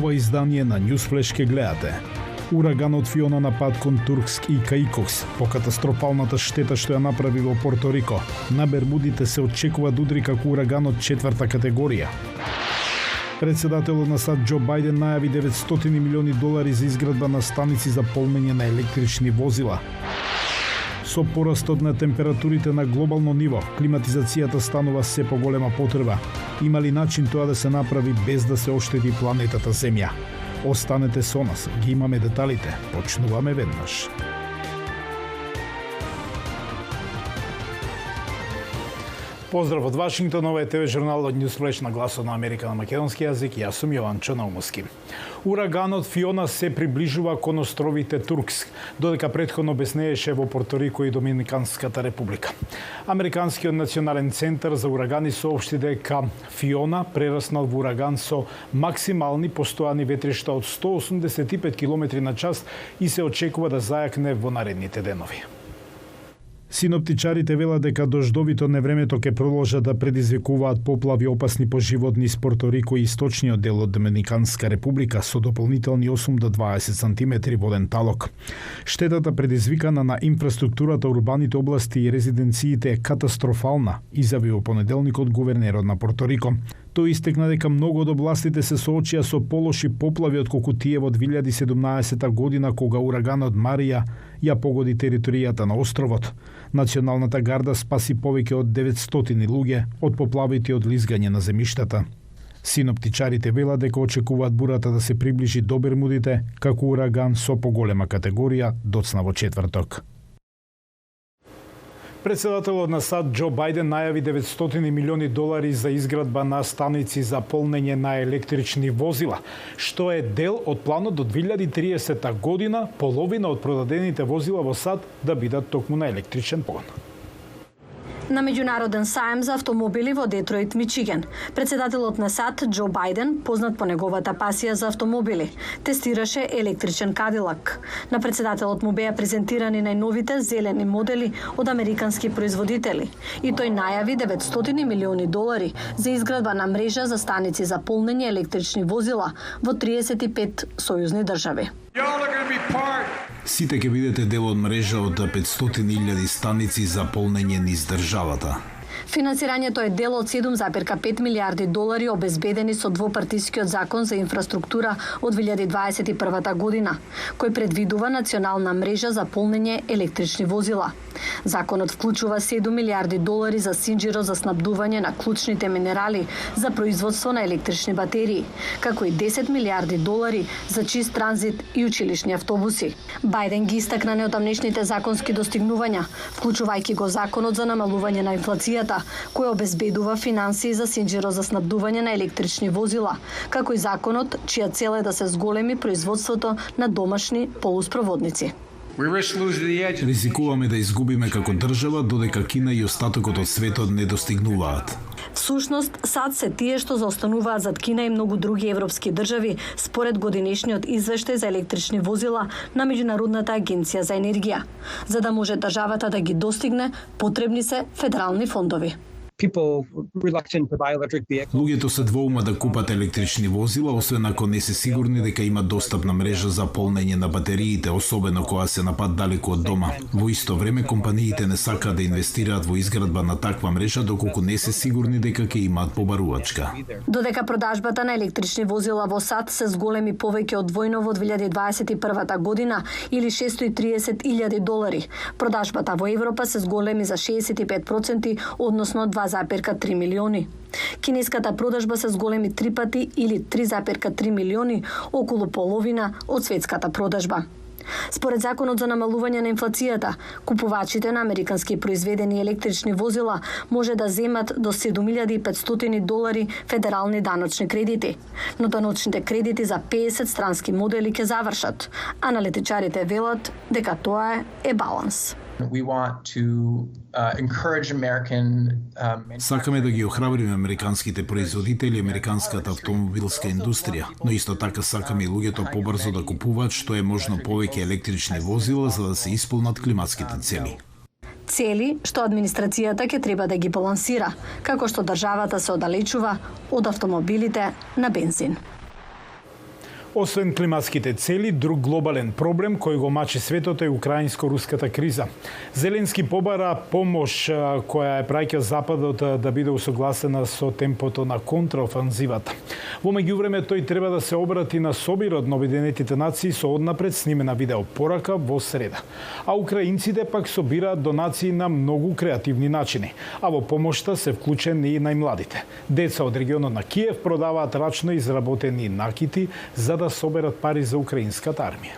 Ова издание на Newsflash ке гледате. Ураганот Фиона напад кон Туркск и Каикокс по катастрофалната штета што ја направи во Порто Рико. На Бермудите се очекува да удри како ураганот 4-та категорија. Председателот на САД Џо Бајден најави $900 милиони за изградба на станици за полнење на електрични возила. Со порастот на температурите на глобално ниво, климатизацијата станува се поголема потреба. Има ли начин тоа да се направи без да се оштети планетата Земја? Останете со нас, ги имаме деталите. Почнуваме веднаш. Поздрав од Вашингтон, ова е ТВ журнал од Newsflash на гласот на Америка на македонски јазик. Јас сум Јован Наумовски. Ураганот Фиона се приближува кон островите Туркск, додека претходно беснееше во Порто Рико и Доминиканската република. Американскиот национален центар за урагани соопшти дека Фиона прераснал во ураган со максимални постојани ветришта од 185 км на час и се очекува да зајакне во наредните денови. Синоптичарите велат дека дождовито невремето ќе продолжат да предизвикуваат поплави опасни по живот низ Порто Рико и источниот дел од Доминиканска република со дополнителни 8 до 20 сантиметри воден талок. Штетата предизвикана на инфраструктурата, урбаните области и резиденциите е катастрофална, изјави во понеделникот гувернерот на Порто Рико. Тој истекна дека многу од областите се соочија со полоши поплави отколку тие во 2017 година кога ураганот Марија ја погоди територијата на островот. Националната гарда спаси повеќе од 900 луѓе од поплавите од лизгање на земјиштата. Синоптичарите велат дека очекуваат бурата да се приближи до Бермудите како ураган со поголема категорија доцна во четврток. Председателот на САД Џо Бајден најави $900 милиони за изградба на станици за полнење на електрични возила, што е дел од планот до 2030 година половина од продадените возила во САД да бидат токму на електричен погон. На меѓународен саем за автомобили во Детройт, Мичиген, председателот на САД Џо Бајден, познат по неговата пасија за автомобили, тестираше електричен Кадилак. На председателот му беа презентирани најновите зелени модели од американски производители и тој најави $900 милиони за изградба на мрежа за станици за полнење електрични возила во 35 сојузни држави. Сите ќе бидете дел од мрежа од 500.000 станици за полнење низ државата. Финансирањето е дел од $7,5 милиарди обезбедени со двопартискиот закон за инфраструктура од 2021 година, кој предвидува национална мрежа за полнење електрични возила. Законот вклучува $7 милиарди за синџиро за снабдување на клучните минерали за производство на електрични батерии, како и $10 милиарди за чист транзит и училишни автобуси. Бајден ги истакна неодамнешните законски достигнувања, вклучувајќи го законот за намалување на инфлацијата, кој обезбедува финансии за синџиро за снабдување на електрични возила, како и законот чија цел е да се зголеми производството на домашни полуспроводници. Ризикуваме да изгубиме како држава, додека Кина и остатокот од светот не достигнуваат. Всушност, САД се тие што заостануваат зад Кина и многу други европски држави, според годинешниот извештај за електрични возила на Меѓународната агенција за енергија. За да може државата да ги достигне, потребни се федерални фондови. Луѓето се двоума да купат електрични возила, освен ако не се сигурни дека има достапна мрежа за полнење на батериите, особено кога се на пат далеку од дома. Во исто време, компаниите не сакаат да инвестираат во изградба на таква мрежа доколку не се сигурни дека ќе имаат побарувачка. Додека продажбата на електрични возила во САД се зголеми повеќе од двојно во 2021 година или $630,000, продажбата во Европа се зголеми за 65%, односно 2,3 милиони. Кинеската продажба се зголеми 3 пати или 3,3 милиони, околу половина од светската продажба. Според законот за намалување на инфлацијата, купувачите на американски произведени електрични возила може да земат до $7,500 федерални даночни кредити, но даночните кредити за 50 странски модели ќе завршат. Аналитичарите велат дека тоа е баланс. Сакаме да ги охрабриме американските производители и американската автомобилска индустрија, но исто така сакаме и луѓето побрзо да купуваат што е можно повеќе електрични возила за да се исполнат климатските цели. Цели што администрацијата ќе треба да ги балансира, како што државата се оддалечува од автомобилите на бензин. Освен климатските цели, друг глобален проблем кој го мачи светот е украинско-руската криза. Зеленски побара помош која е праќа Западот да биде усогласена со темпото на контраофанзивата. Во меѓувреме тој треба да се обрати на собирот на Обединетите нации со однапред снимена видео порака во среда. А украинците пак собираат донации на многу креативни начини, а во помошта се вклучени и најмладите. Деца од регионот на Киев продаваат рачно изработени накити за да соберат пари за украинската армија.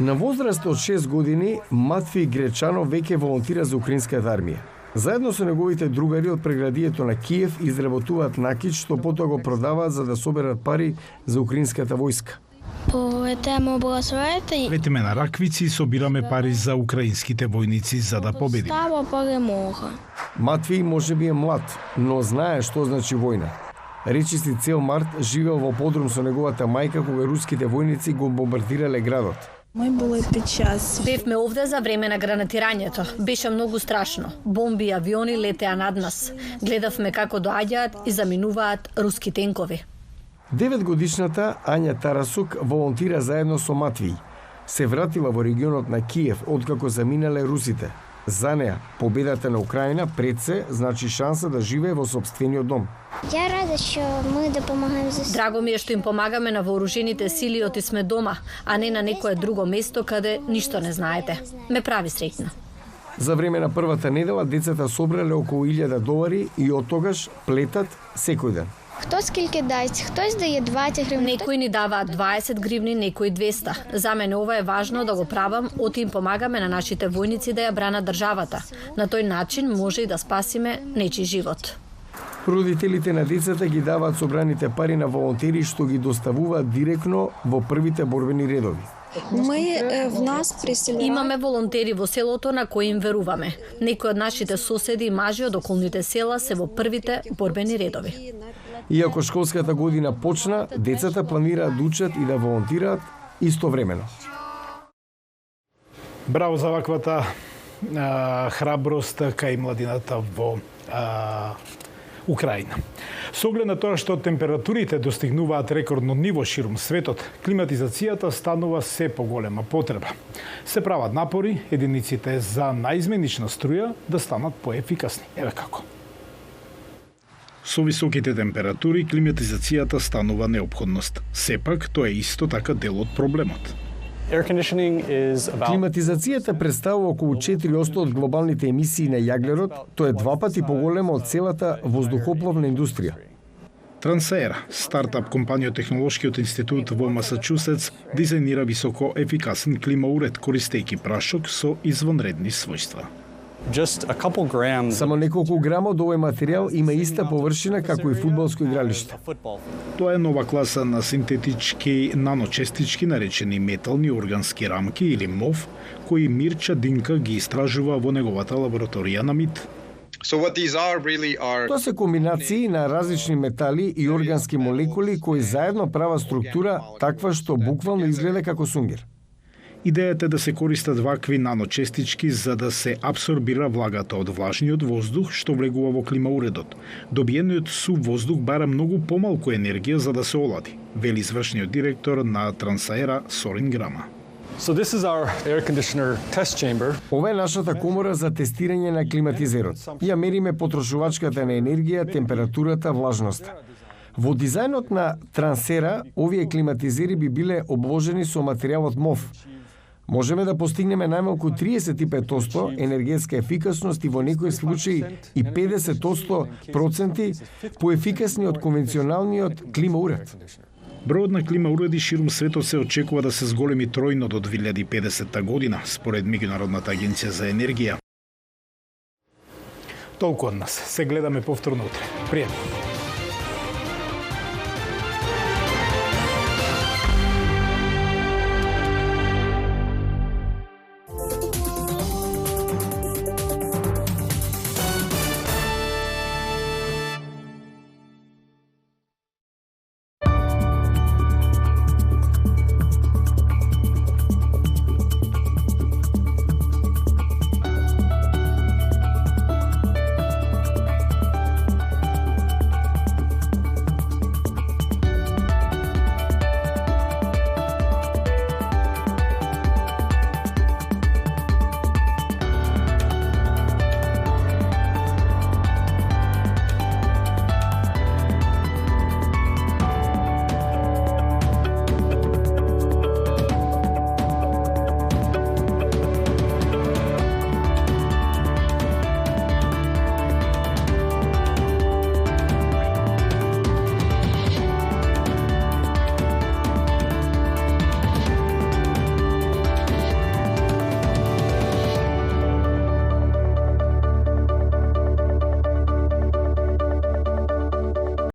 На возраст од 6 години Матвеј Гречанов веќе волонтира за украинската армија. Заедно со неговите другари од преградието на Киев изработуваат накит што потоа го продаваат за да соберат пари за украинската војска. Летиме на раквици и собираме пари за украинските војници за да победиме. Матвеј можеби е млад, но знае што значи војна. Речиси цел март живеел во подрум со неговата мајка кога руските војници го бомбардирале градот. Бевме овде за време на гранатирањето. Беше многу страшно. Бомби и авиони летеа над нас. Гледавме како доаѓаат и заминуваат руски тенкови. 9-годишната Ања Тарасук волонтира заедно со Матвеј. Се вратила во регионот на Киев откако заминале русите. За неа, победата на Украина пред се значи шанса да живее во сопствениот дом. Ја рада што мы да помагаме за Драго ми е што им помагаме на вооружените сили оти сме дома, а не на некое друго место каде ништо не знаете. Ме прави среќна. За време на првата недела децата собрале околу $1000 и од тогаш плетат секој ден. Хто скільки дасть, хтось дає 20 гривень. Некои ни даваат 20 гривни, некои 200. За мене ова е важно да го правам, оти им помагаме на нашите војници да ја бранат државата. На тој начин може и да спасиме нечи живот. Родителите на децата ги даваат собраните пари на волонтери што ги доставуваат директно во првите борбени редови. Имаме волонтери во селото на кои им веруваме. Некои од нашите соседи и мажи од околните села се во првите борбени редови. Иако школската година почна, децата планираат да учат и да волонтираат истовремено. Браво за ваквата храброст кај младината во Украина. Со оглед на тоа што температурите достигнуваат рекордно ниво ширум светот, климатизацијата станува се поголема потреба. Се прават напори единиците за наизменична струја да станат поефикасни. Еве како. Со високите температури, климатизацијата станува неопходност. Сепак, тоа е исто така дел од проблемот. Климатизацијата представува околу 4% од глобалните емисии на јаглерод, тоа е 2 пати поголемо од целата воздухопловна индустрија. Трансаера, стартап компанија од Технолошкиот институт во Масачусетс, дизајнира високо ефикасен климауред користејќи прашок со извонредни својства. Само неколку грама од овој материјал има иста површина како и фудбалско игралиште. Тоа е нова класа на синтетички наночестички наречени метални органски рамки или МОВ, кои Мирча Динка ги истражува во неговата лабораторија на МИТ. Тоа се комбинации на различни метали и органски молекули кои заедно прават структура таква што буквално изгледа како сунгер. Идејата е да се користат вакви наночестички за да се абсорбира влагата од влажниот воздух што влегува во климауредот. Добиениот сув воздух бара многу помалку енергија за да се олади, вели извршниот директор на Трансаера Сорин Грама. Ова е нашата комора за тестирање на климатизерот. Ја мериме потрошувачката на енергија, температурата, влажноста. Во дизајнот на Трансера, овие климатизери би биле обложени со материјалот МОВ. Можеме да постигнеме најмалку 35% енергетска ефикасност и во некои случаи и 50% поефикасни од конвенционалниот климауред. Бројот на климауреди ширум светот се очекува да се зголеми тројно до 2050 година, според Меѓународната агенција за енергија. Толку од нас. Се гледаме повторно утре. Пријатно.